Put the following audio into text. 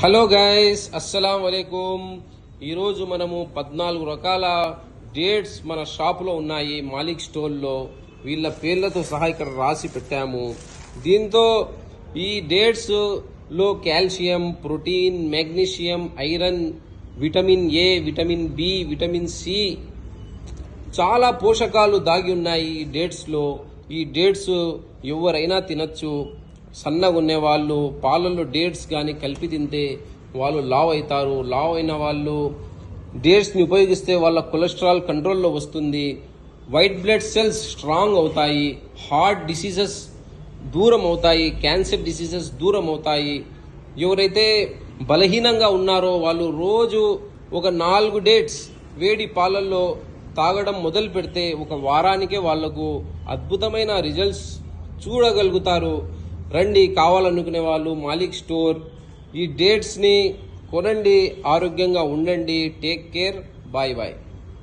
Hello guys, అస్సలం వలైకుం. ఈరోజు మనము 14 రకాల డేట్స్ మన షాపులో ఉన్నాయి, మాలిక్ స్టోర్లో. వీళ్ళ పేర్లతో సహా ఇక్కడ రాసి పెట్టాము. దీంతో ఈ డేట్స్ లో calcium, protein, magnesium, iron, vitamin A, vitamin B, vitamin C, చాలా పోషకాలు దాగి ఉన్నాయి ఈ డేట్స్లో. ఈ డేట్స్ ఎవరైనా తినచ్చు. సన్నగా ఉండేవాళ్ళు పాలల్లో డేట్స్ కానీ కలిపి తింటే వాళ్ళు లావ్ అవుతారు. లావ్ అయిన వాళ్ళు డేట్స్ని ఉపయోగిస్తే వాళ్ళ కొలెస్ట్రాల్ కంట్రోల్లో వస్తుంది. వైట్ బ్లడ్ సెల్స్ స్ట్రాంగ్ అవుతాయి. హార్ట్ డిసీజెస్ దూరం అవుతాయి. క్యాన్సర్ డిసీజెస్ దూరం అవుతాయి. ఎవరైతే బలహీనంగా ఉన్నారో వాళ్ళు రోజు ఒక 4 డేట్స్ వేడి పాలల్లో తాగడం మొదలు పెడితే ఒక వారానికే వాళ్లకు అద్భుతమైన రిజల్ట్స్ చూడగలుగుతారు. రండి, కావాలనుకునే వాళ్ళు మాలిక్ స్టోర్. ఈ డేట్స్ని కొనండి, ఆరోగ్యంగా ఉండండి. Take care, bye bye.